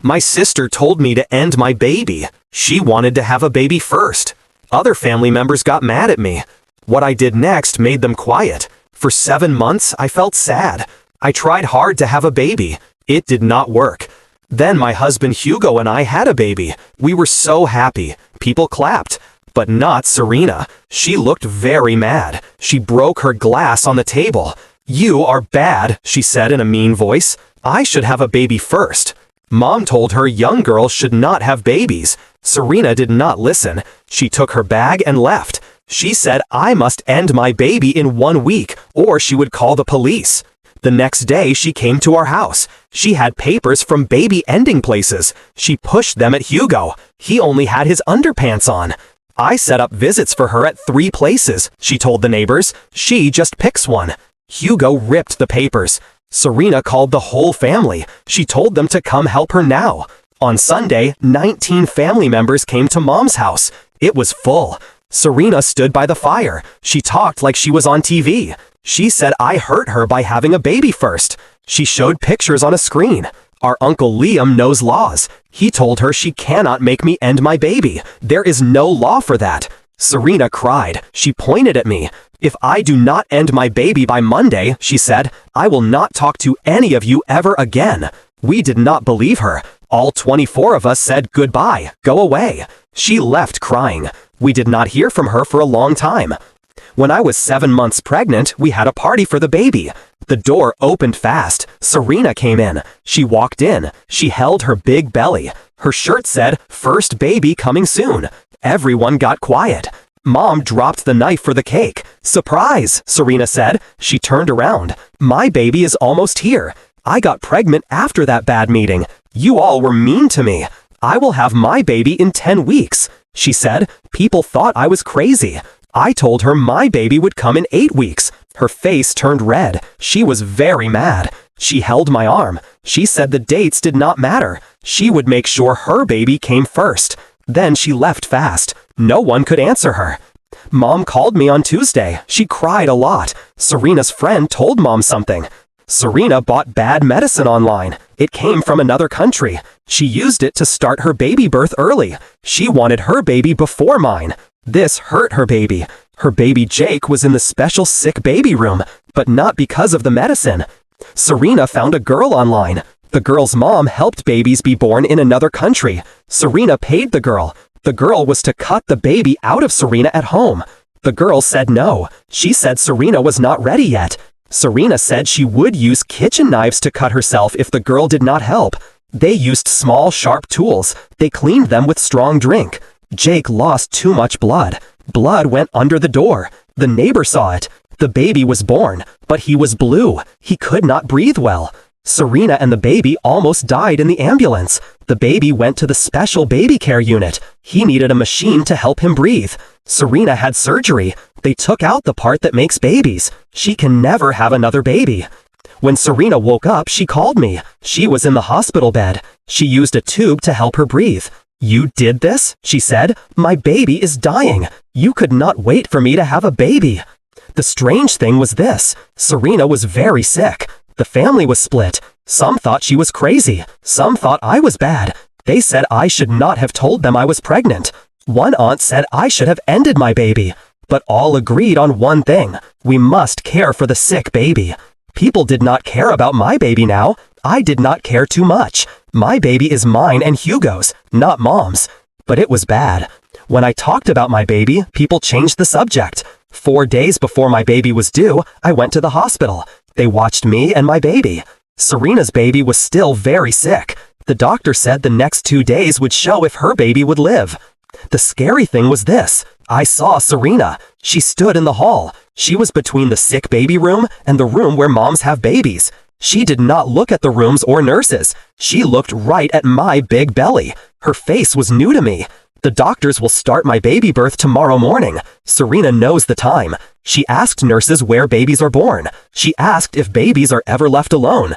My sister told me to end my baby. She wanted to have a baby first. Other family members got mad at me. What I did next made them quiet. For 7 months, I felt sad. I tried hard to have a baby. It did not work. Then my husband Hugo and I had a baby. We were so happy. People clapped. But not Serena. She looked very mad. She broke her glass on the table. "You are bad," she said in a mean voice. "I should have a baby first." Mom told her young girls should not have babies. Serena did not listen. She took her bag and left. She said I must end my baby in 1 week, or she would call the police. The next day she came to our house. She had papers from baby ending places. She pushed them at Hugo. He only had his underpants on. I set up visits for her at 3 places, she told the neighbors. She just picks one. Hugo ripped the papers. Serena called the whole family. She told them to come help her now. On Sunday, 19 family members came to Mom's house. It was full. Serena stood by the fire. She talked like she was on TV. She said I hurt her by having a baby first. She showed pictures on a screen. Our Uncle Liam knows laws. He told her she cannot make me end my baby. There is no law for that. Serena cried. She pointed at me. "If I do not end my baby by Monday," she said, "I will not talk to any of you ever again." We did not believe her. All 24 of us said goodbye, go away. She left crying. We did not hear from her for a long time. When I was 7 months pregnant, we had a party for the baby. The door opened fast. Serena came in. She walked in. She held her big belly. Her shirt said, "First baby coming soon." Everyone got quiet. Mom dropped the knife for the cake. "Surprise," Serena said. She turned around. "My baby is almost here. I got pregnant after that bad meeting. You all were mean to me. I will have my baby in 10 weeks. She said. People thought I was crazy. I told her my baby would come in 8 weeks. Her face turned red. She was very mad. She held my arm. She said the dates did not matter. She would make sure her baby came first. Then she left fast. No one could answer her. Mom called me on Tuesday. She cried a lot. Serena's friend told Mom something. Serena bought bad medicine online. It came from another country. She used it to start her baby birth early. She wanted her baby before mine. This hurt her baby. Her baby Jake was in the special sick baby room, but not because of the medicine. Serena found a girl online. The girl's mom helped babies be born in another country. Serena paid the girl. The girl was to cut the baby out of Serena at home. The girl said no. She said Serena was not ready yet. Serena said she would use kitchen knives to cut herself if the girl did not help. They used small, sharp tools. They cleaned them with strong drink. Jake lost too much blood. Blood went under the door. The neighbor saw it. The baby was born, but he was blue. He could not breathe well. Serena and the baby almost died in the ambulance. The baby went to the special baby care unit. He needed a machine to help him breathe. Serena had surgery. They took out the part that makes babies. She can never have another baby. When Serena woke up, she called me. She was in the hospital bed. She used a tube to help her breathe. "You did this?" she said. "My baby is dying. You could not wait for me to have a baby." The strange thing was this. Serena was very sick. The family was split. Some thought she was crazy. Some thought I was bad. They said I should not have told them I was pregnant. One aunt said I should have ended my baby. But all agreed on one thing. We must care for the sick baby. People did not care about my baby now. I did not care too much. My baby is mine and Hugo's, not Mom's. But it was bad. When I talked about my baby, people changed the subject. 4 days before my baby was due, I went to the hospital. They watched me and my baby. Serena's baby was still very sick. The doctor said the next 2 days would show if her baby would live. The scary thing was this. I saw Serena. She stood in the hall. She was between the sick baby room and the room where moms have babies. She did not look at the rooms or nurses. She looked right at my big belly. Her face was new to me. The doctors will start my baby birth tomorrow morning. Serena knows the time. She asked nurses where babies are born. She asked if babies are ever left alone.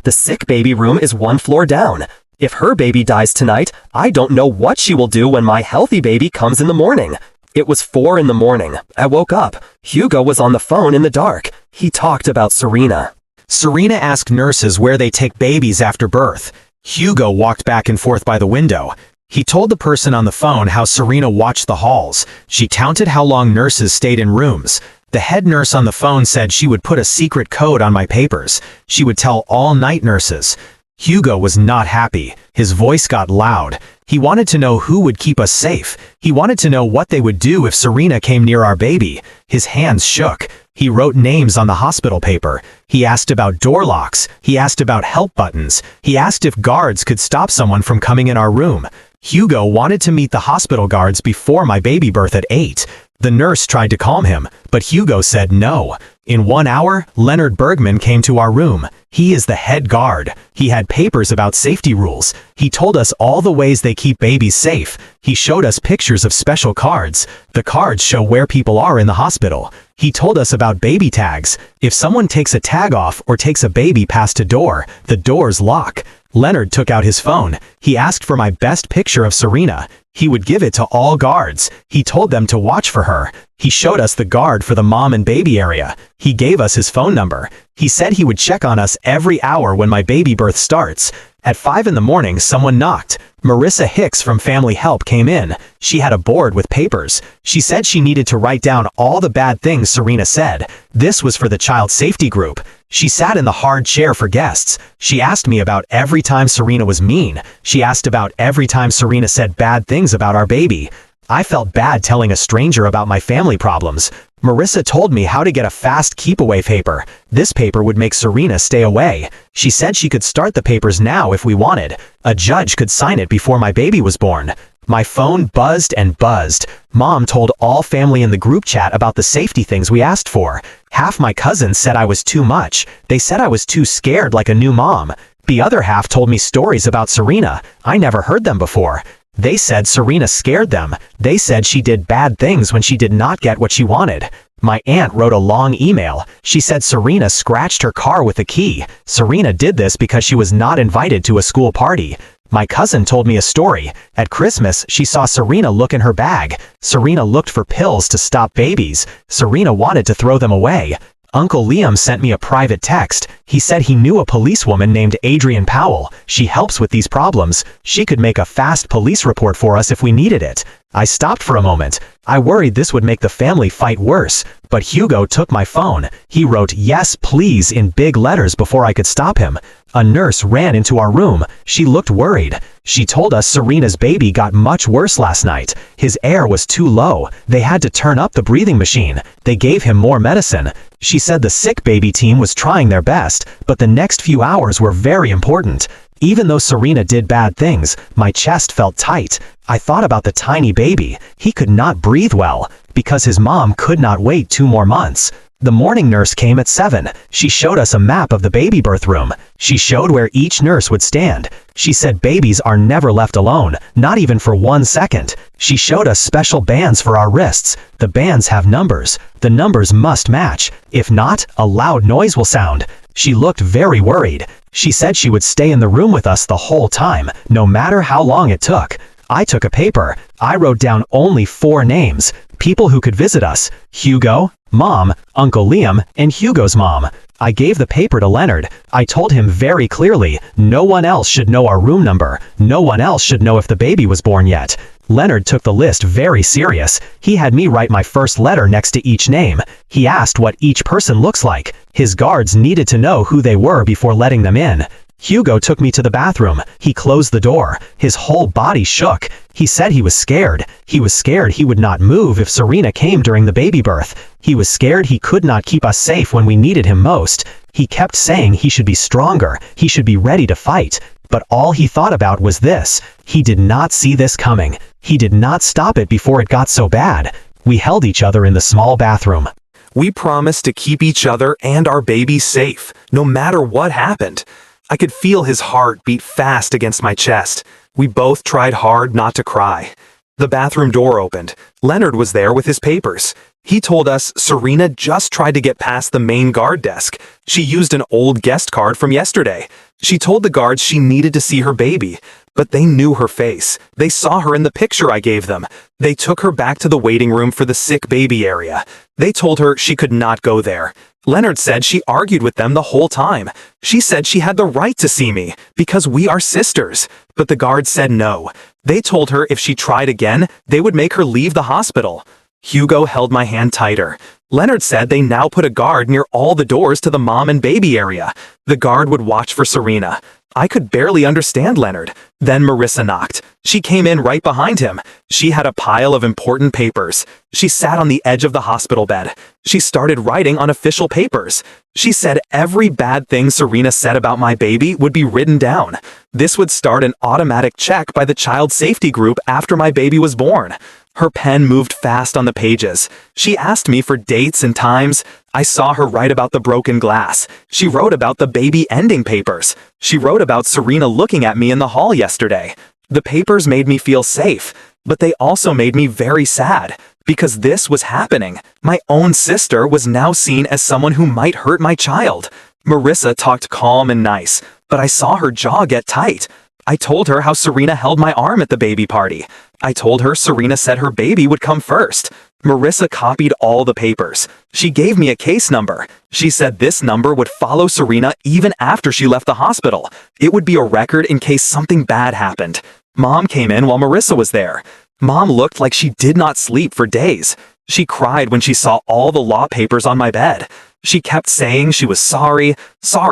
The sick baby room is 1 floor down. If her baby dies tonight, I don't know what she will do when my healthy baby comes in the morning. It was 4 in the morning. I woke up. Hugo was on the phone in the dark. He talked about Serena. Serena asked nurses where they take babies after birth. Hugo walked back and forth by the window. He told the person on the phone how Serena watched the halls. She counted how long nurses stayed in rooms. The head nurse on the phone said she would put a secret code on my papers. She would tell all night nurses. Hugo was not happy. His voice got loud. He wanted to know who would keep us safe. He wanted to know what they would do if Serena came near our baby. His hands shook. He wrote names on the hospital paper. He asked about door locks. He asked about help buttons. He asked if guards could stop someone from coming in our room. Hugo wanted to meet the hospital guards before my baby birth at 8. The nurse tried to calm him, but Hugo said no. In 1 hour, Leonard Bergman came to our room. He is the head guard. He had papers about safety rules. He told us all the ways they keep babies safe. He showed us pictures of special cards. The cards show where people are in the hospital. He told us about baby tags. If someone takes a tag off or takes a baby past a door, the doors lock. Leonard took out his phone. He asked for my best picture of Serena. He would give it to all guards. He told them to watch for her. He showed us the guard for the mom and baby area. He gave us his phone number. He said he would check on us every hour when my baby birth starts. At 5 in the morning, someone knocked. Marissa Hicks from Family Help came in. She had a board with papers. She said she needed to write down all the bad things Serena said. This was for the child safety group. She sat in the hard chair for guests. She asked me about every time Serena was mean. She asked about every time Serena said bad things about our baby. I felt bad telling a stranger about my family problems. Marissa told me how to get a fast keep-away paper. This paper would make Serena stay away. She said she could start the papers now if we wanted. A judge could sign it before my baby was born. My phone buzzed and buzzed. Mom told all family in the group chat about the safety things we asked for. Half my cousins said I was too much. They said I was too scared like a new mom. The other half told me stories about Serena. I never heard them before. They said Serena scared them. They said she did bad things when she did not get what she wanted. My aunt wrote a long email. She said Serena scratched her car with a key. Serena did this because she was not invited to a school party. My cousin told me a story. At Christmas, she saw Serena look in her bag. Serena looked for pills to stop babies. Serena wanted to throw them away. Uncle Liam sent me a private text. He said he knew a policewoman named Adrienne Powell. She helps with these problems. She could make a fast police report for us if we needed it. I stopped for a moment. I worried this would make the family fight worse, but Hugo took my phone. He wrote "Yes, please" in big letters before I could stop him. A nurse ran into our room. She looked worried. She told us Serena's baby got much worse last night. His air was too low. They had to turn up the breathing machine. They gave him more medicine. She said the sick baby team was trying their best, but the next few hours were very important. Even though Serena did bad things, my chest felt tight. I thought about the tiny baby. He could not breathe well, because his mom could not wait 2 more months. The morning nurse came at 7. She showed us a map of the baby birth room. She showed where each nurse would stand. She said babies are never left alone, not even for 1 second. She showed us special bands for our wrists. The bands have numbers. The numbers must match. If not, a loud noise will sound. She looked very worried. She said she would stay in the room with us the whole time, no matter how long it took. I took a paper. I wrote down only 4 names. People who could visit us: Hugo, Mom, Uncle Liam, and Hugo's mom. I gave the paper to Leonard. I told him very clearly, no one else should know our room number. No one else should know if the baby was born yet. Leonard took the list very serious. He had me write my first letter next to each name. He asked what each person looks like. His guards needed to know who they were before letting them in. Hugo took me to the bathroom. He closed the door. His whole body shook. He said he was scared. He was scared he would not move if Serena came during the baby birth. He was scared he could not keep us safe when we needed him most. He kept saying he should be stronger. He should be ready to fight. But all he thought about was this. He did not see this coming. He did not stop it before it got so bad. We held each other in the small bathroom. We promised to keep each other and our baby safe, no matter what happened. I could feel his heart beat fast against my chest. We both tried hard not to cry. The bathroom door opened. Leonard was there with his papers. He told us Serena just tried to get past the main guard desk. She used an old guest card from yesterday. She told the guards she needed to see her baby, but they knew her face. They saw her in the picture I gave them. They took her back to the waiting room for the sick baby area. They told her she could not go there. Leonard said she argued with them the whole time. She said she had the right to see me, because we are sisters. But the guards said no. They told her if she tried again, they would make her leave the hospital. Hugo held my hand tighter. Leonard said they now put a guard near all the doors to the mom and baby area. The guard would watch for Serena. I could barely understand Leonard. Then Marissa knocked. She came in right behind him. She had a pile of important papers. She sat on the edge of the hospital bed. She started writing on official papers. She said every bad thing Serena said about my baby would be written down. This would start an automatic check by the child safety group after my baby was born. Her pen moved fast on the pages. She asked me for dates and times. I saw her write about the broken glass. She wrote about the baby ending papers. She wrote about Serena looking at me in the hall yesterday. The papers made me feel safe, but they also made me very sad, because this was happening. My own sister was now seen as someone who might hurt my child. Marissa talked calm and nice, but I saw her jaw get tight. I told her how Serena held my arm at the baby party. I told her Serena said her baby would come first. Marissa copied all the papers. She gave me a case number. She said this number would follow Serena even after she left the hospital. It would be a record in case something bad happened. Mom came in while Marissa was there. Mom looked like she did not sleep for days. She cried when she saw all the law papers on my bed. She kept saying she was sorry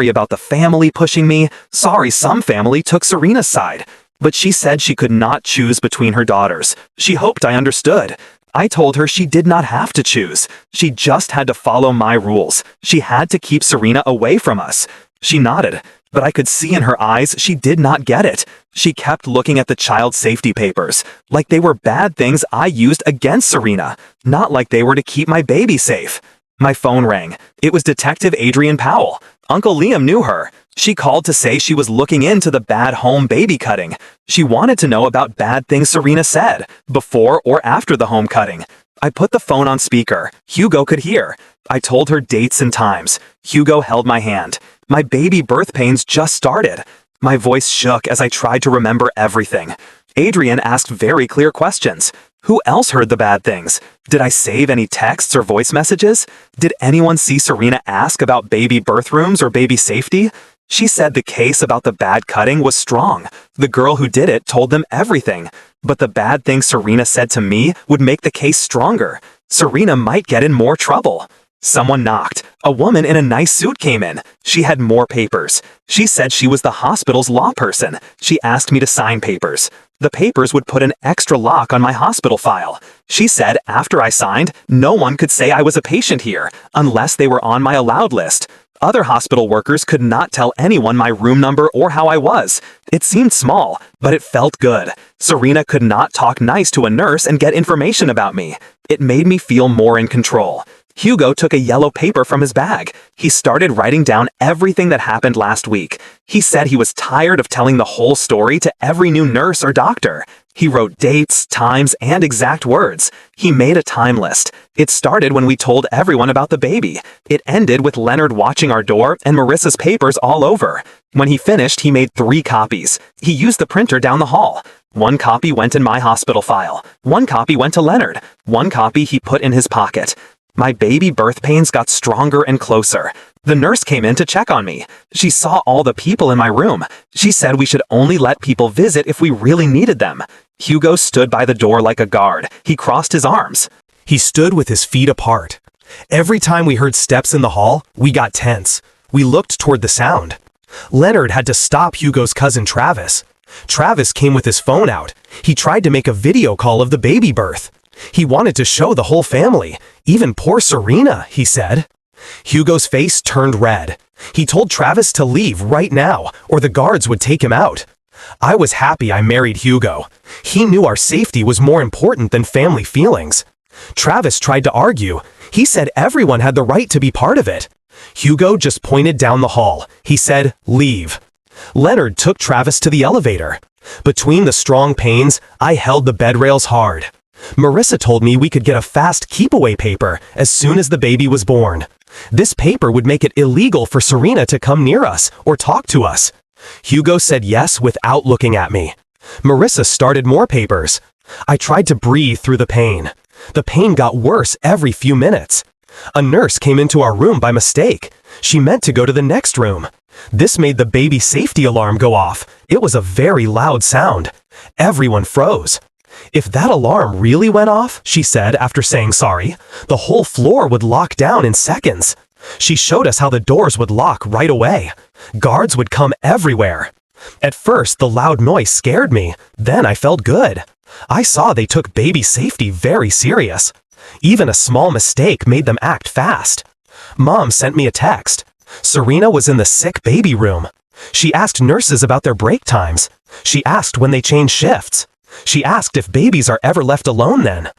about the family pushing me, sorry some family took Serena's side. But she said she could not choose between her daughters. She hoped I understood. I told her she did not have to choose. She just had to follow my rules. She had to keep Serena away from us. She nodded, but I could see in her eyes she did not get it. She kept looking at the child safety papers, like they were bad things I used against Serena, not like they were to keep my baby safe. My phone rang. It was Detective Adrian Powell. Uncle Liam knew her. She called to say she was looking into the bad home baby cutting. She wanted to know about bad things Serena said, before or after the home cutting. I put the phone on speaker. Hugo could hear. I told her dates and times. Hugo held my hand. My baby birth pains just started. My voice shook as I tried to remember everything. Adrian asked very clear questions. Who else heard the bad things? Did I save any texts or voice messages? Did anyone see Serena ask about baby birth rooms or baby safety? She said the case about the bad cutting was strong. The girl who did it told them everything. But the bad thing Serena said to me would make the case stronger. Serena might get in more trouble. Someone knocked. A woman in a nice suit came in. She had more papers. She said she was the hospital's law person. She asked me to sign papers. The papers would put an extra lock on my hospital file. She said after I signed, no one could say I was a patient here, unless they were on my allowed list. Other hospital workers could not tell anyone my room number or how I was. It seemed small, but it felt good. Serena could not talk nice to a nurse and get information about me. It made me feel more in control. Hugo took a yellow paper from his bag. He started writing down everything that happened last week. He said he was tired of telling the whole story to every new nurse or doctor. He wrote dates, times, and exact words. He made a time list. It started when we told everyone about the baby. It ended with Leonard watching our door and Marissa's papers all over. When he finished, he made 3 copies. He used the printer down the hall. 1 copy went in my hospital file. 1 copy went to Leonard. 1 copy he put in his pocket. My baby birth pains got stronger and closer. The nurse came in to check on me. She saw all the people in my room. She said we should only let people visit if we really needed them. Hugo stood by the door like a guard. He crossed his arms. He stood with his feet apart. Every time we heard steps in the hall, we got tense. We looked toward the sound. Leonard had to stop Hugo's cousin Travis. Travis came with his phone out. He tried to make a video call of the baby birth. He wanted to show the whole family, even poor Serena, he said. Hugo's face turned red. He told Travis to leave right now, or the guards would take him out. I was happy I married Hugo. He knew our safety was more important than family feelings. Travis tried to argue. He said everyone had the right to be part of it. Hugo just pointed down the hall. He said, "Leave." Leonard took Travis to the elevator. Between the strong pains, I held the bed rails hard. Marissa told me we could get a fast keep-away paper as soon as the baby was born. This paper would make it illegal for Serena to come near us or talk to us. Hugo said yes without looking at me. Marissa started more papers. I tried to breathe through the pain. The pain got worse every few minutes. A nurse came into our room by mistake. She meant to go to the next room. This made the baby safety alarm go off. It was a very loud sound. Everyone froze. If that alarm really went off, she said after saying sorry, the whole floor would lock down in seconds. She showed us how the doors would lock right away. Guards would come everywhere. At first, the loud noise scared me. Then I felt good. I saw they took baby safety very serious. Even a small mistake made them act fast. Mom sent me a text. Serena was in the sick baby room. She asked nurses about their break times. She asked when they change shifts. She asked if babies are ever left alone then.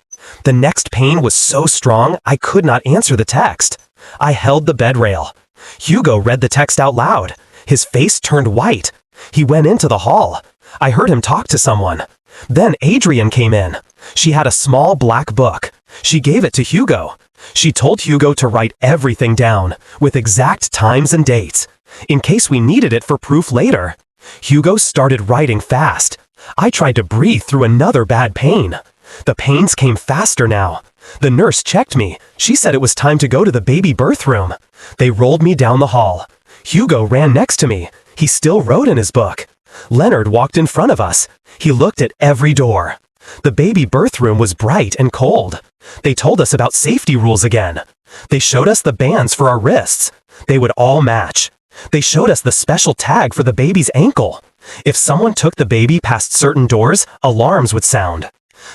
The next pain was so strong I could not answer the text. I held the bed rail. Hugo read the text out loud. His face turned white. He went into the hall. I heard him talk to someone. Then Adrian came in. She had a small black book. She gave it to Hugo. She told Hugo to write everything down, with exact times and dates, in case we needed it for proof later. Hugo started writing fast. I tried to breathe through another bad pain. The pains came faster now. The nurse checked me. She said it was time to go to the baby birth room. They rolled me down the hall. Hugo ran next to me. He still wrote in his book. Leonard walked in front of us. He looked at every door. The baby birth room was bright and cold. They told us about safety rules again. They showed us the bands for our wrists. They would all match. They showed us the special tag for the baby's ankle. If someone took the baby past certain doors, alarms would sound.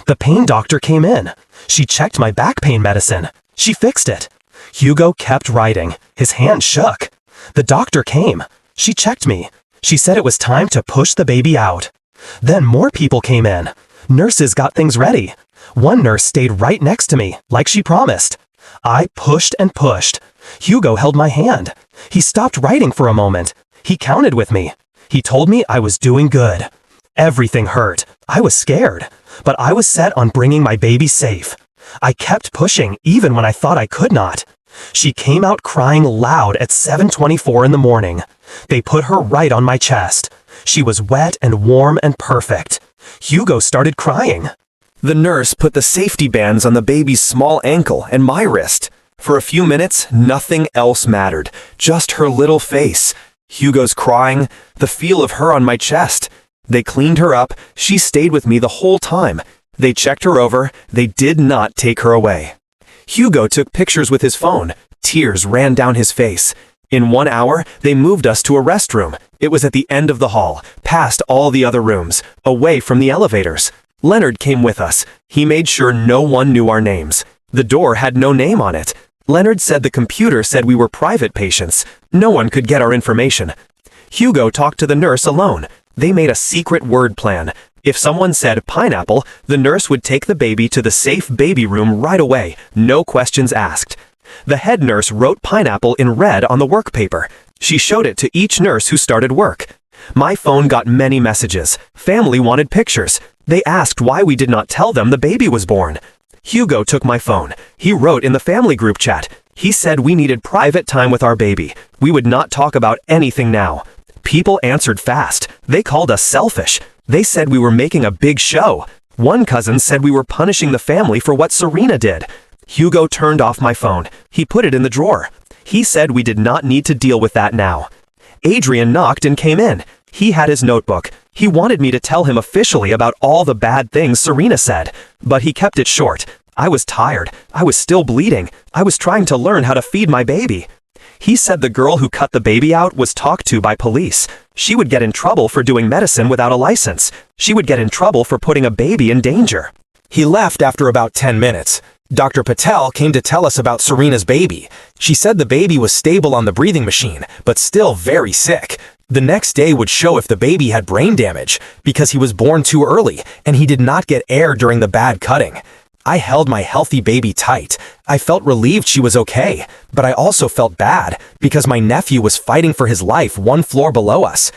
The pain doctor came in. She checked my back pain medicine. She fixed it. Hugo kept writing. His hand shook. The doctor came. She checked me. She said it was time to push the baby out. Then more people came in. Nurses got things ready. One nurse stayed right next to me, like she promised. I pushed and pushed. Hugo held my hand. He stopped writing for a moment. He counted with me. He told me I was doing good. Everything hurt. I was scared. But I was set on bringing my baby safe. I kept pushing even when I thought I could not. She came out crying loud at 7:24 in the morning. They put her right on my chest. She was wet and warm and perfect. Hugo started crying. The nurse put the safety bands on the baby's small ankle and my wrist. For a few minutes, nothing else mattered, just her little face. Hugo's crying, the feel of her on my chest. They cleaned her up. She stayed with me the whole time. They checked her over. They did not take her away. Hugo took pictures with his phone. Tears ran down his face. In 1 hour, they moved us to a restroom. It was at the end of the hall, past all the other rooms, away from the elevators. Leonard came with us. He made sure no one knew our names. The door had no name on it. Leonard said the computer said we were private patients. No one could get our information. Hugo talked to the nurse alone. They made a secret word plan. If someone said pineapple, the nurse would take the baby to the safe baby room right away, no questions asked. The head nurse wrote pineapple in red on the work paper. She showed it to each nurse who started work. My phone got many messages. Family wanted pictures. They asked why we did not tell them the baby was born. Hugo took my phone. He wrote in the family group chat. He said we needed private time with our baby. We would not talk about anything now. People answered fast. They called us selfish. They said we were making a big show. One cousin said we were punishing the family for what Serena did. Hugo turned off my phone. He put it in the drawer. He said we did not need to deal with that now. Adrian knocked and came in. He had his notebook. He wanted me to tell him officially about all the bad things Serena said, but he kept it short. I was tired. I was still bleeding. I was trying to learn how to feed my baby. He said the girl who cut the baby out was talked to by police. She would get in trouble for doing medicine without a license. She would get in trouble for putting a baby in danger. He left after about 10 minutes. Dr. Patel came to tell us about Serena's baby. She said the baby was stable on the breathing machine, but still very sick. The next day would show if the baby had brain damage, because he was born too early, and he did not get air during the bad cutting. I held my healthy baby tight. I felt relieved she was okay, but I also felt bad, because my nephew was fighting for his life 1 floor below us.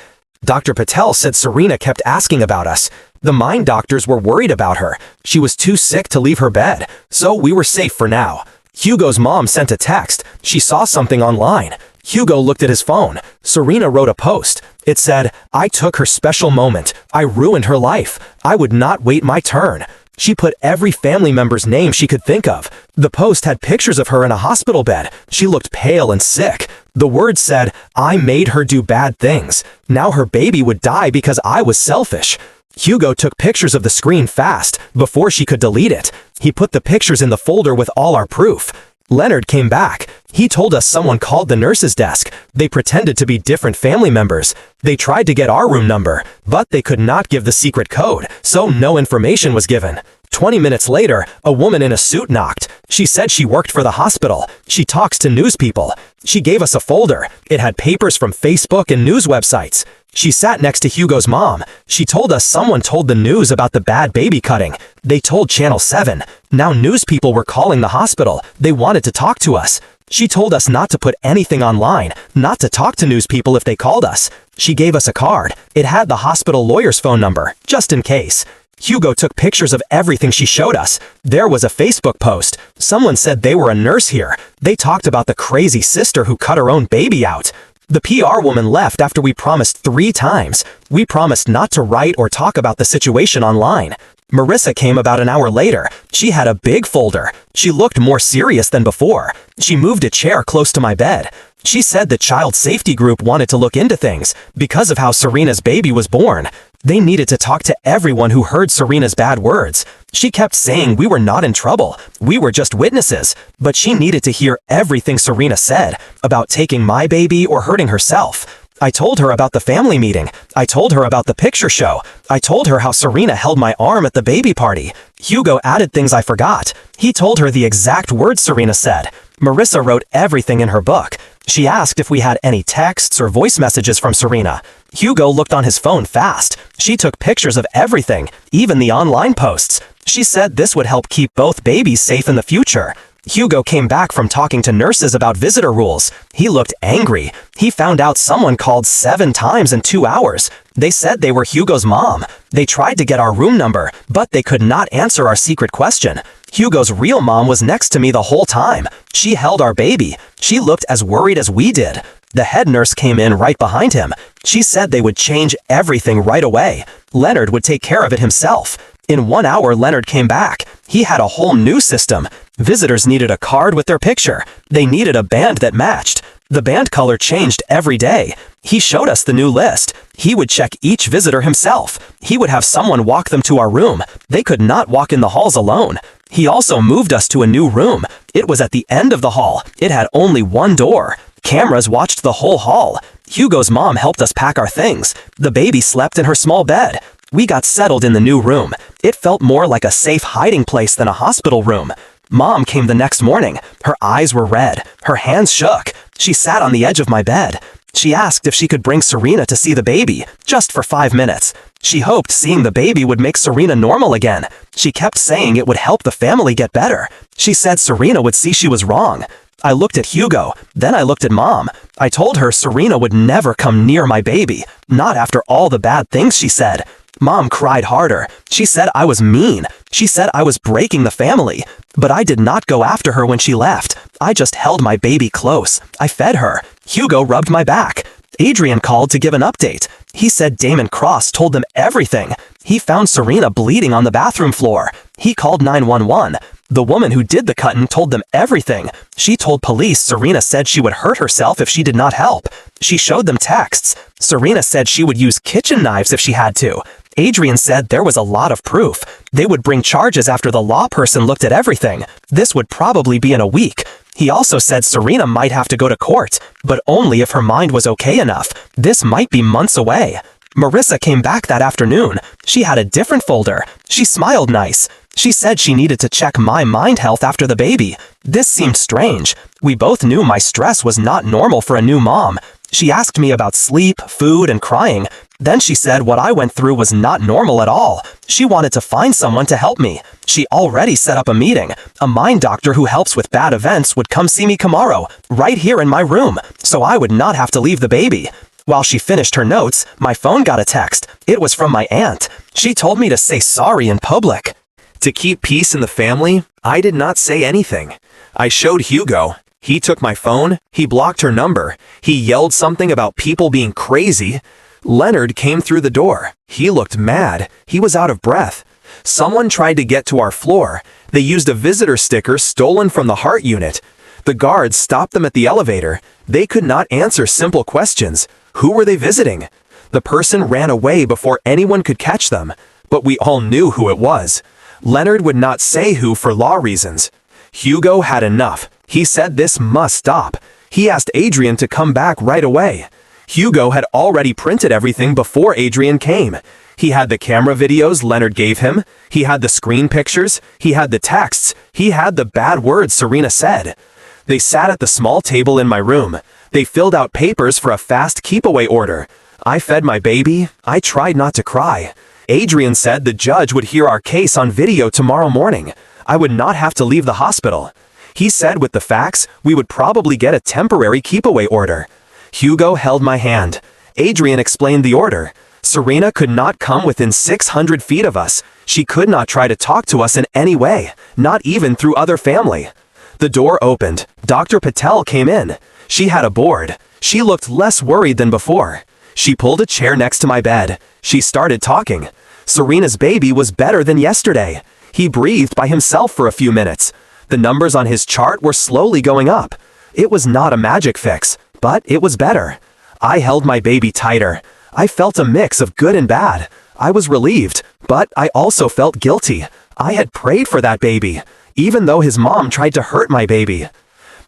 Dr. Patel said Serena kept asking about us. The mind doctors were worried about her. She was too sick to leave her bed, so we were safe for now. Hugo's mom sent a text. She saw something online. Hugo looked at his phone. Serena wrote a post. It said, "I took her special moment. I ruined her life. I would not wait my turn." She put every family member's name she could think of. The post had pictures of her in a hospital bed. She looked pale and sick. The words said, "I made her do bad things. Now her baby would die because I was selfish." Hugo took pictures of the screen fast, before she could delete it. He put the pictures in the folder with all our proof. Leonard came back. He told us someone called the nurse's desk. They pretended to be different family members. They tried to get our room number, but they could not give the secret code, so no information was given. 20 minutes later, a woman in a suit knocked. She said she worked for the hospital. She talks to news people. She gave us a folder. It had papers from Facebook and news websites. She sat next to Hugo's mom. She told us someone told the news about the bad baby cutting. They told Channel 7. Now news people were calling the hospital. They wanted to talk to us. She told us not to put anything online, not to talk to news people if they called us. She gave us a card. It had the hospital lawyer's phone number, just in case. Hugo took pictures of everything she showed us. There was a Facebook post. Someone said they were a nurse here. They talked about the crazy sister who cut her own baby out. The PR woman left after we promised 3 times. We promised not to write or talk about the situation online. Marissa came about an hour later. She had a big folder. She looked more serious than before. She moved a chair close to my bed. She said the child safety group wanted to look into things because of how Serena's baby was born. They needed to talk to everyone who heard Serena's bad words. She kept saying we were not in trouble. We were just witnesses. But she needed to hear everything Serena said about taking my baby or hurting herself. I told her about the family meeting. I told her about the picture show. I told her how Serena held my arm at the baby party. Hugo added things I forgot. He told her the exact words Serena said. Marissa wrote everything in her book. She asked if we had any texts or voice messages from Serena. Hugo looked on his phone fast. She took pictures of everything, even the online posts. She said this would help keep both babies safe in the future. Hugo came back from talking to nurses about visitor rules. He looked angry. He found out someone called 7 times in 2 hours. They said they were Hugo's mom. They tried to get our room number, but they could not answer our secret question. Hugo's real mom was next to me the whole time. She held our baby. She looked as worried as we did. The head nurse came in right behind him. She said they would change everything right away. Leonard would take care of it himself. In 1 hour, Leonard came back. He had a whole new system. Visitors needed a card with their picture. They needed a band that matched. The band color changed every day. He showed us the new list. He would check each visitor himself. He would have someone walk them to our room. They could not walk in the halls alone. He also moved us to a new room. It was at the end of the hall. It had only 1 door. Cameras watched the whole hall. Hugo's mom helped us pack our things. The baby slept in her small bed. We got settled in the new room. It felt more like a safe hiding place than a hospital room. Mom came the next morning. Her eyes were red. Her hands shook. She sat on the edge of my bed. She asked if she could bring Serena to see the baby, just for 5 minutes. She hoped seeing the baby would make Serena normal again. She kept saying it would help the family get better. She said Serena would see she was wrong. I looked at Hugo, then I looked at Mom. I told her Serena would never come near my baby, not after all the bad things she said. Mom cried harder. She said I was mean. She said I was breaking the family. But I did not go after her when she left. I just held my baby close. I fed her. Hugo rubbed my back. Adrian called to give an update. He said Damon Cross told them everything. He found Serena bleeding on the bathroom floor. He called 911. The woman who did the cutting told them everything. She told police Serena said she would hurt herself if she did not help. She showed them texts. Serena said she would use kitchen knives if she had to. Adrian said there was a lot of proof. They would bring charges after the law person looked at everything. This would probably be in a week. He also said Serena might have to go to court, but only if her mind was okay enough. This might be months away. Marissa came back that afternoon. She had a different folder. She smiled nice. She said she needed to check my mind health after the baby. This seemed strange. We both knew my stress was not normal for a new mom. She asked me about sleep, food, and crying. Then she said what I went through was not normal at all. She wanted to find someone to help me. She already set up a meeting. A mind doctor who helps with bad events would come see me tomorrow, right here in my room, so I would not have to leave the baby. While she finished her notes, my phone got a text. It was from my aunt. She told me to say sorry in public. To keep peace in the family, I did not say anything. I showed Hugo. He took my phone. He blocked her number. He yelled something about people being crazy. Leonard came through the door. He looked mad. He was out of breath. Someone tried to get to our floor. They used a visitor sticker stolen from the heart unit. The guards stopped them at the elevator. They could not answer simple questions. Who were they visiting? The person ran away before anyone could catch them, but we all knew who it was. Leonard would not say who for law reasons. Hugo had enough. He said this must stop. He asked Adrian to come back right away. Hugo had already printed everything before Adrian came. He had the camera videos Leonard gave him. He had the screen pictures. He had the texts. He had the bad words Serena said. They sat at the small table in my room. They filled out papers for a fast keep-away order. I fed my baby. I tried not to cry. Adrian said the judge would hear our case on video tomorrow morning. I would not have to leave the hospital. He said with the facts, we would probably get a temporary keep-away order. Hugo held my hand. Adrian explained the order. Serena could not come within 600 feet of us. She could not try to talk to us in any way, not even through other family. The door opened. Dr. Patel came in. She had a board. She looked less worried than before. She pulled a chair next to my bed. She started talking. Serena's baby was better than yesterday. He breathed by himself for a few minutes. The numbers on his chart were slowly going up. It was not a magic fix, but it was better. I held my baby tighter. I felt a mix of good and bad. I was relieved, but I also felt guilty. I had prayed for that baby, even though his mom tried to hurt my baby.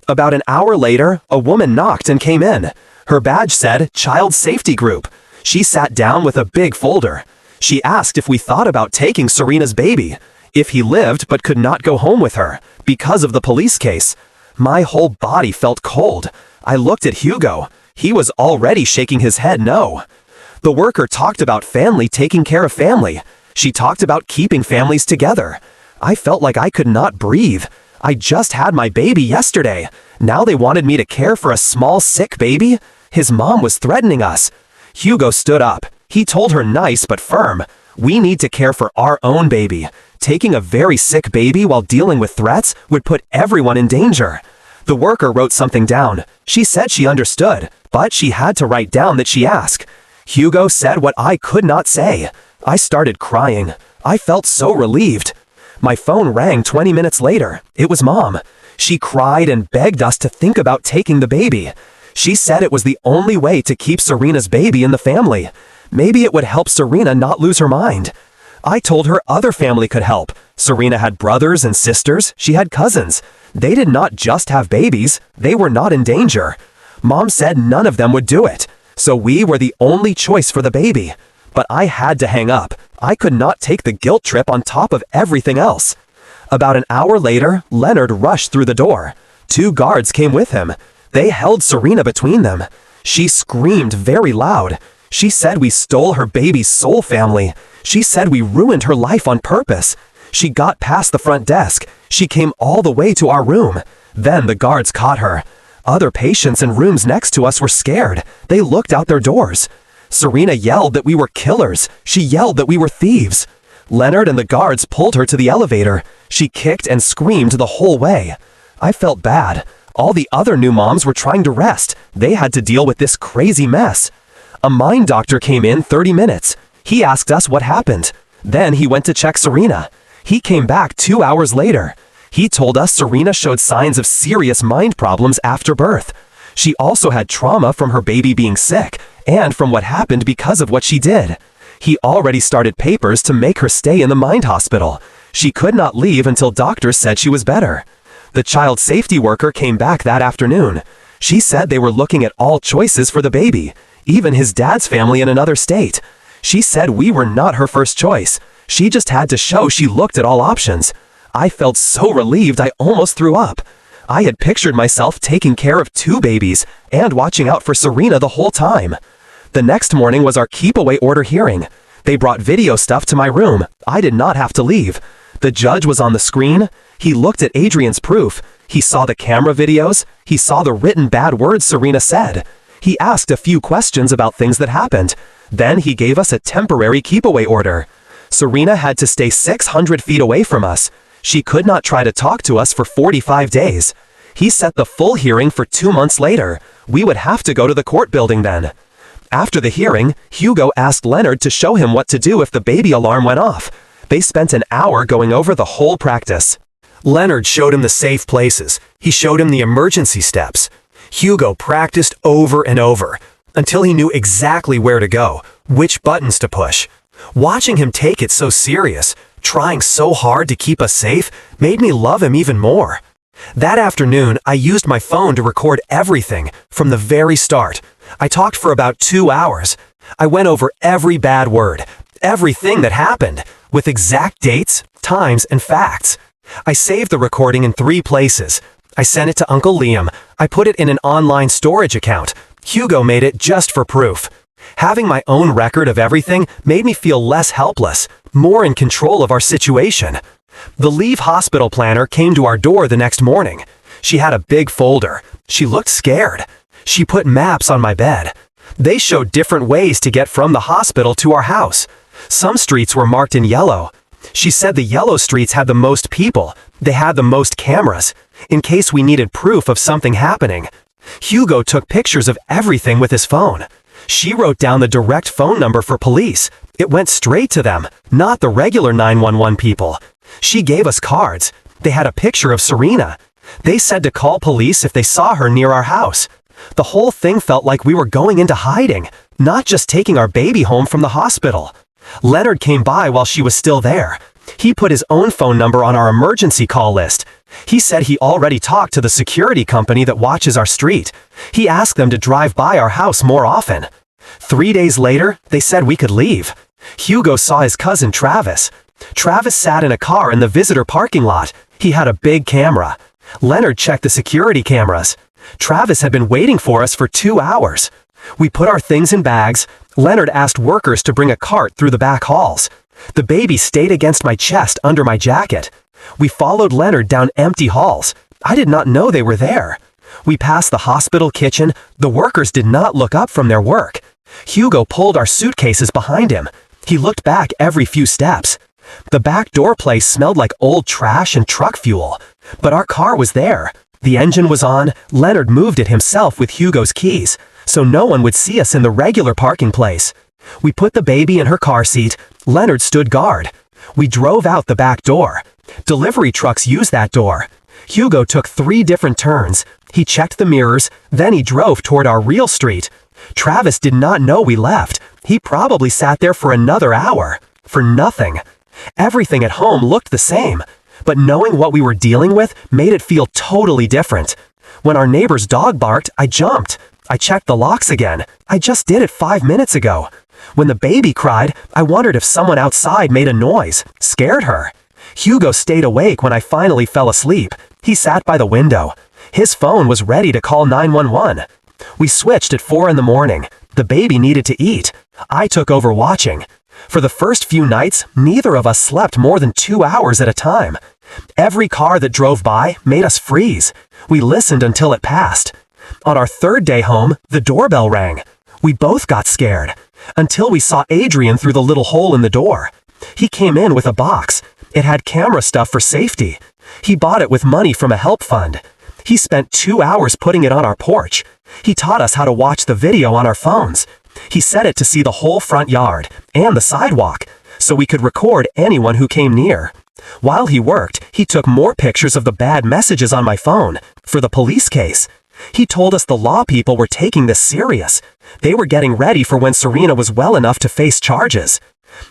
About an hour later, a woman knocked and came in. Her badge said Child Safety Group. She sat down with a big folder. She asked if we thought about taking Serena's baby, if he lived but could not go home with her, because of the police case. My whole body felt cold. I looked at Hugo. He was already shaking his head no. The worker talked about family taking care of family. She talked about keeping families together. I felt like I could not breathe. I just had my baby yesterday. Now they wanted me to care for a small sick baby? His mom was threatening us. Hugo stood up. He told her nice but firm. We need to care for our own baby. Taking a very sick baby while dealing with threats would put everyone in danger. The worker wrote something down. She said she understood, but she had to write down that she asked. Hugo said what I could not say. I started crying. I felt so relieved. My phone rang 20 minutes later. It was Mom. She cried and begged us to think about taking the baby. She said it was the only way to keep Serena's baby in the family. Maybe it would help Serena not lose her mind. I told her other family could help. Serena had brothers and sisters. She had cousins. They did not just have babies. They were not in danger. Mom said none of them would do it. So we were the only choice for the baby. But I had to hang up. I could not take the guilt trip on top of everything else. About an hour later, Leonard rushed through the door. 2 guards came with him. They held Serena between them. She screamed very loud. She said we stole her baby's soul family. She said we ruined her life on purpose. She got past the front desk. She came all the way to our room. Then the guards caught her. Other patients in rooms next to us were scared. They looked out their doors. Serena yelled that we were killers. She yelled that we were thieves. Leonard and the guards pulled her to the elevator. She kicked and screamed the whole way. I felt bad. All the other new moms were trying to rest. They had to deal with this crazy mess. A mind doctor came in 30 minutes. He asked us what happened. Then he went to check Serena. He came back 2 hours later. He told us Serena showed signs of serious mind problems after birth. She also had trauma from her baby being sick and from what happened because of what she did. He already started papers to make her stay in the mind hospital. She could not leave until doctors said she was better. The child safety worker came back that afternoon. She said they were looking at all choices for the baby, even his dad's family in another state. She said we were not her first choice. She just had to show she looked at all options. I felt so relieved I almost threw up. I had pictured myself taking care of 2 babies and watching out for Serena the whole time. The next morning was our keep-away order hearing. They brought video stuff to my room. I did not have to leave. The judge was on the screen. He looked at Adrian's proof. He saw the camera videos. He saw the written bad words Serena said. He asked a few questions about things that happened. Then he gave us a temporary keep-away order. Serena had to stay 600 feet away from us. She could not try to talk to us for 45 days. He set the full hearing for 2 months later. We would have to go to the court building then. After the hearing, Hugo asked Leonard to show him what to do if the baby alarm went off. They spent an hour going over the whole practice. Leonard showed him the safe places. He showed him the emergency steps. Hugo practiced over and over until he knew exactly where to go, which buttons to push. Watching him take it so serious, trying so hard to keep us safe, made me love him even more. That afternoon, I used my phone to record everything from the very start. I talked for about 2 hours. I went over every bad word, everything that happened, with exact dates, times, and facts. I saved the recording in 3 places. I sent it to Uncle Liam. I put it in an online storage account. Hugo made it just for proof. Having my own record of everything made me feel less helpless, more in control of our situation. The leave hospital planner came to our door the next morning. She had a big folder. She looked scared. She put maps on my bed. They showed different ways to get from the hospital to our house. Some streets were marked in yellow. She said the yellow streets had the most people. They had the most cameras, in case we needed proof of something happening. Hugo took pictures of everything with his phone. She wrote down the direct phone number for police. It went straight to them, not the regular 911 people. She gave us cards. They had a picture of Serena. They said to call police if they saw her near our house. The whole thing felt like we were going into hiding, not just taking our baby home from the hospital. Leonard came by while she was still there. He put his own phone number on our emergency call list. He said he already talked to the security company that watches our street. He asked them to drive by our house more often. 3 days later, they said we could leave. Hugo saw his cousin Travis. Travis sat in a car in the visitor parking lot. He had a big camera. Leonard checked the security cameras. Travis had been waiting for us for 2 hours. We put our things in bags. Leonard asked workers to bring a cart through the back halls. The baby stayed against my chest under my jacket. We followed Leonard down empty halls. I did not know they were there. We passed the hospital kitchen. The workers did not look up from their work. Hugo pulled our suitcases behind him. He looked back every few steps. The back door place smelled like old trash and truck fuel. But our car was there. The engine was on. Leonard moved it himself with Hugo's keys, so no one would see us in the regular parking place. We put the baby in her car seat. Leonard stood guard. We drove out the back door. Delivery trucks use that door. Hugo took 3 different turns. He checked the mirrors, then he drove toward our real street. Travis did not know we left. He probably sat there for another hour. For nothing. Everything at home looked the same, but knowing what we were dealing with made it feel totally different. When our neighbor's dog barked, I jumped. I checked the locks again. I just did it 5 minutes ago. When the baby cried, I wondered if someone outside made a noise, scared her. Hugo stayed awake when I finally fell asleep. He sat by the window. His phone was ready to call 911. We switched at 4 in the morning. The baby needed to eat. I took over watching. For the first few nights, neither of us slept more than 2 hours at a time. Every car that drove by made us freeze. We listened until it passed. On our 3rd day home, the doorbell rang. We both got scared, until we saw Adrian through the little hole in the door. He came in with a box. It had camera stuff for safety. He bought it with money from a help fund. He spent 2 hours putting it on our porch. He taught us how to watch the video on our phones. He set it to see the whole front yard and the sidewalk, so we could record anyone who came near. While he worked, he took more pictures of the bad messages on my phone for the police case. He told us the law people were taking this serious. They were getting ready for when Serena was well enough to face charges.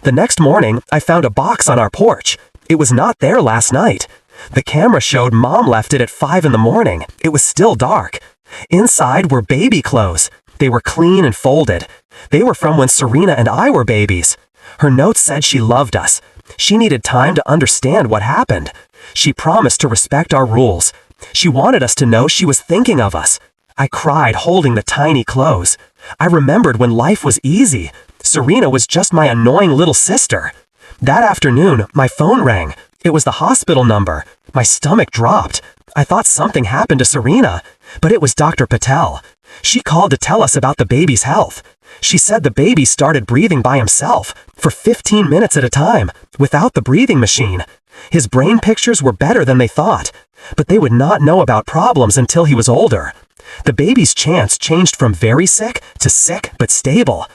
The next morning, I found a box on our porch. It was not there last night. The camera showed Mom left it at 5 in the morning. It was still dark. Inside were baby clothes. They were clean and folded. They were from when Serena and I were babies. Her note said she loved us. She needed time to understand what happened. She promised to respect our rules. She wanted us to know she was thinking of us. I cried holding the tiny clothes. I remembered when life was easy. Serena was just my annoying little sister. That afternoon, my phone rang. It was the hospital number. My stomach dropped. I thought something happened to Serena, but it was Dr. Patel. She called to tell us about the baby's health. She said the baby started breathing by himself for 15 minutes at a time, without the breathing machine. His brain pictures were better than they thought, but they would not know about problems until he was older. The baby's chance changed from very sick to sick but stable.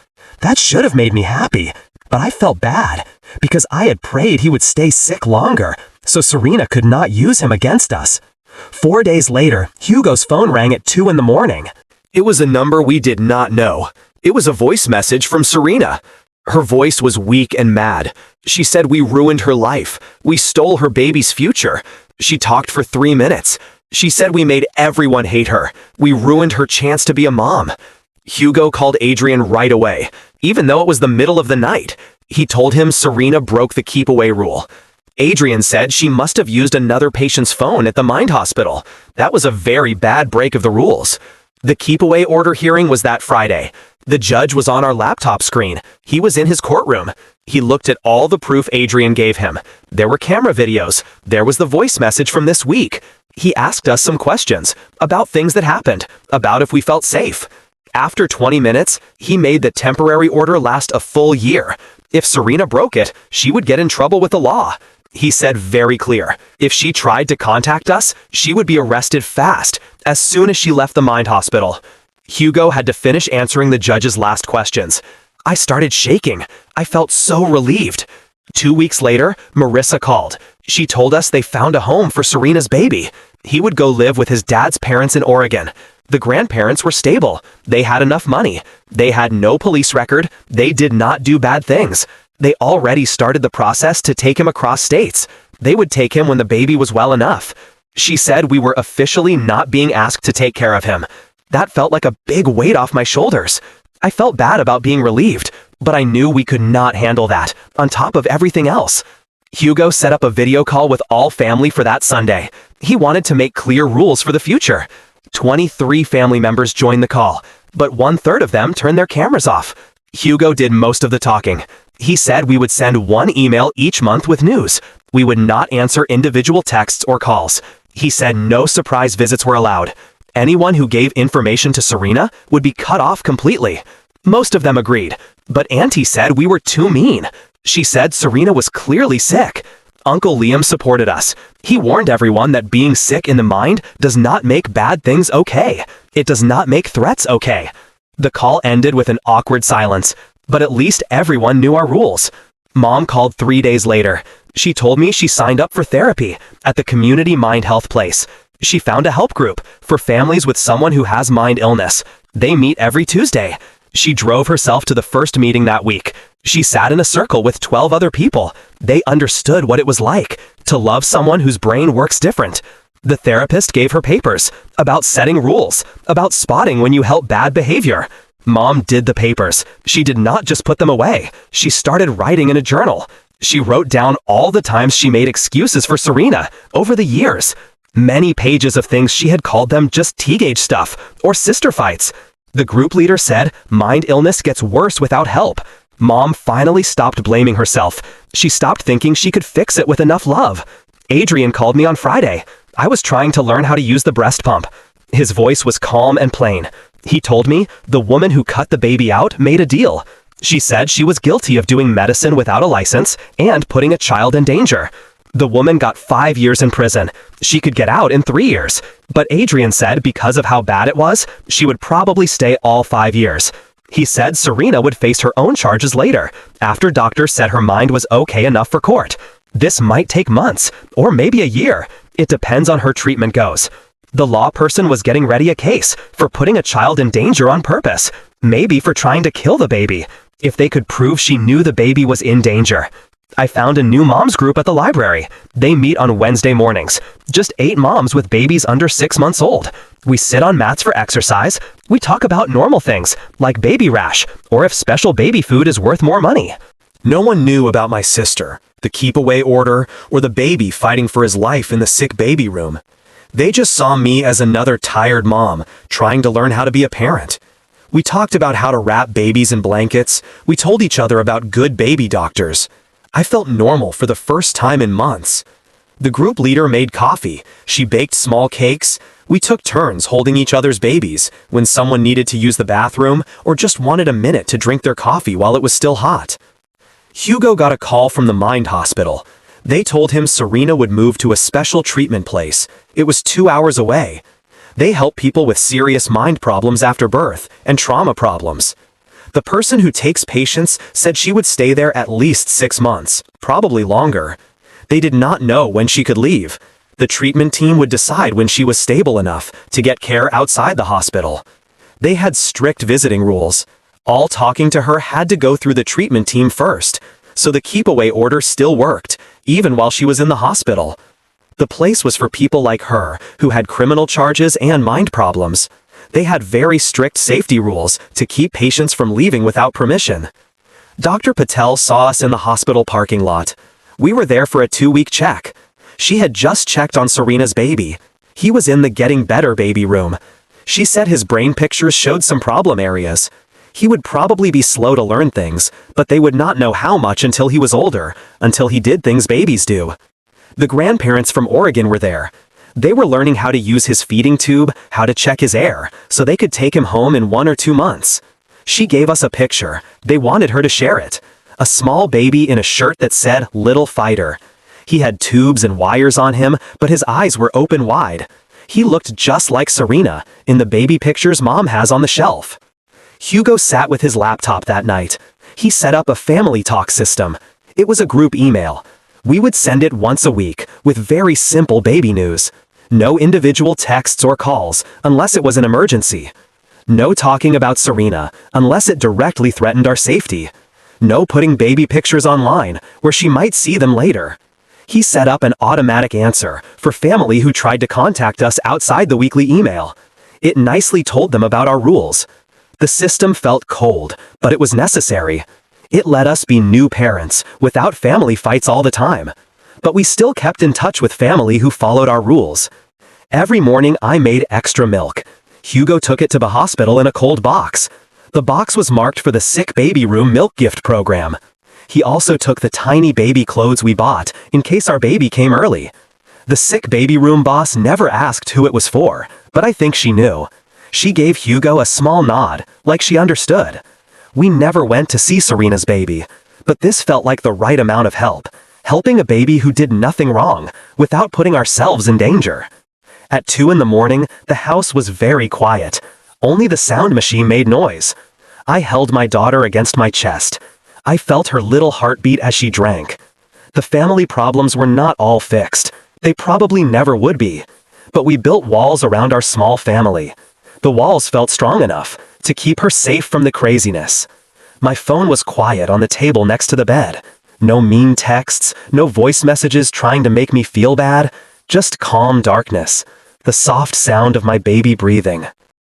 That should have made me happy, But I felt bad, because I had prayed he would stay sick longer, so Serena could not use him against us. 4 days later, Hugo's phone rang at 2 in the morning. It was a number we did not know. It was a voice message from Serena. Her voice was weak and mad. She said we ruined her life. We stole her baby's future. She talked for 3 minutes. She said we made everyone hate her. We ruined her chance to be a mom. Hugo called Adrian right away, even though it was the middle of the night. He told him Serena broke the keep away rule. Adrian said she must have used another patient's phone at the Mind Hospital. That was a very bad break of the rules. The keep away order hearing was that Friday. The judge was on our laptop screen. He was in his courtroom. He looked at all the proof Adrian gave him. There were camera videos. There was the voice message from this week. He asked us some questions about things that happened, about if we felt safe. After 20 minutes, he made the temporary order last a full year. If Serena broke it, she would get in trouble with the law. He said very clear, if she tried to contact us, she would be arrested fast, as soon as she left the Mind Hospital. Hugo had to finish answering the judge's last questions. I started shaking. I felt so relieved. 2 weeks later, Marissa called. She told us they found a home for Serena's baby. He would go live with his dad's parents in Oregon. The grandparents were stable. They had enough money. They had no police record. They did not do bad things. They already started the process to take him across states. They would take him when the baby was well enough. She said we were officially not being asked to take care of him. That felt like a big weight off my shoulders. I felt bad about being relieved, but I knew we could not handle that, on top of everything else. Hugo set up a video call with all family for that Sunday. He wanted to make clear rules for the future. 23 family members joined the call, but 1/3 of them turned their cameras off. Hugo did most of the talking. He said we would send 1 email each month with news. We would not answer individual texts or calls. He said no surprise visits were allowed. Anyone who gave information to Serena would be cut off completely. Most of them agreed, but Auntie said we were too mean. She said Serena was clearly sick. Uncle Liam supported us. He warned everyone that being sick in the mind does not make bad things okay. It does not make threats okay. The call ended with an awkward silence, but at least everyone knew our rules. Mom called 3 days later. She told me she signed up for therapy at the community mind health place. She found a help group for families with someone who has mind illness. They meet every Tuesday. She drove herself to the first meeting that week. She sat in a circle with 12 other people. They understood what it was like to love someone whose brain works different. The therapist gave her papers about setting rules, about spotting when you help bad behavior. Mom did the papers. She did not just put them away. She started writing in a journal. She wrote down all the times she made excuses for Serena over the years. Many pages of things she had called them just teenage stuff or sister fights. The group leader said mind illness gets worse without help. Mom finally stopped blaming herself. She stopped thinking she could fix it with enough love. Adrian called me on Friday. I was trying to learn how to use the breast pump. His voice was calm and plain. He told me the woman who cut the baby out made a deal. She said she was guilty of doing medicine without a license and putting a child in danger. The woman got 5 years in prison. She could get out in 3 years. But Adrian said because of how bad it was, she would probably stay all 5 years. He said Serena would face her own charges later, after doctors said her mind was okay enough for court. This might take months, or maybe a year. It depends on her treatment goes. The law person was getting ready a case for putting a child in danger on purpose, maybe for trying to kill the baby, if they could prove she knew the baby was in danger. I found a new moms group at the library. They meet on Wednesday mornings. Just 8 moms with babies under 6 months old. We sit on mats for exercise. We talk about normal things, like baby rash, or if special baby food is worth more money. No one knew about my sister, the keep-away order, or the baby fighting for his life in the sick baby room. They just saw me as another tired mom, trying to learn how to be a parent. We talked about how to wrap babies in blankets. We told each other about good baby doctors. I felt normal for the first time in months. The group leader made coffee. She baked small cakes. We took turns holding each other's babies when someone needed to use the bathroom or just wanted a minute to drink their coffee while it was still hot. Hugo got a call from the Mind Hospital. They told him Serena would move to a special treatment place. It was 2 hours away. They help people with serious mind problems after birth and trauma problems. The person who takes patients said she would stay there at least 6 months, probably longer. They did not know when she could leave. The treatment team would decide when she was stable enough to get care outside the hospital. They had strict visiting rules. All talking to her had to go through the treatment team first, so the keep-away order still worked, even while she was in the hospital. The place was for people like her, who had criminal charges and mind problems. They had very strict safety rules to keep patients from leaving without permission. Dr. Patel saw us in the hospital parking lot. We were there for a 2-week check. She had just checked on Serena's baby. He was in the getting better baby room. She said his brain pictures showed some problem areas. He would probably be slow to learn things, but they would not know how much until he was older, until he did things babies do. The grandparents from Oregon were there. They were learning how to use his feeding tube, how to check his air, so they could take him home in 1 or 2 months. She gave us a picture. They wanted her to share it. A small baby in a shirt that said "Little Fighter." He had tubes and wires on him, but his eyes were open wide. He looked just like Serena, in the baby pictures Mom has on the shelf. Hugo sat with his laptop that night. He set up a family talk system. It was a group email. We would send it once a week, with very simple baby news. No individual texts or calls, unless it was an emergency. No talking about Serena, unless it directly threatened our safety. No putting baby pictures online, where she might see them later. He set up an automatic answer for family who tried to contact us outside the weekly email. It nicely told them about our rules. The system felt cold, but it was necessary. It let us be new parents, without family fights all the time. But we still kept in touch with family who followed our rules. Every morning I made extra milk. Hugo took it to the hospital in a cold box. The box was marked for the sick baby room milk gift program. He also took the tiny baby clothes we bought, in case our baby came early. The sick baby room boss never asked who it was for, but I think she knew. She gave Hugo a small nod, like she understood. We never went to see Serena's baby, but this felt like the right amount of help, helping a baby who did nothing wrong, without putting ourselves in danger. At 2 in the morning, the house was very quiet. Only the sound machine made noise. I held my daughter against my chest. I felt her little heartbeat as she drank. The family problems were not all fixed. They probably never would be. But we built walls around our small family. The walls felt strong enough to keep her safe from the craziness. My phone was quiet on the table next to the bed. No mean texts, no voice messages trying to make me feel bad. Just calm darkness. The soft sound of my baby breathing.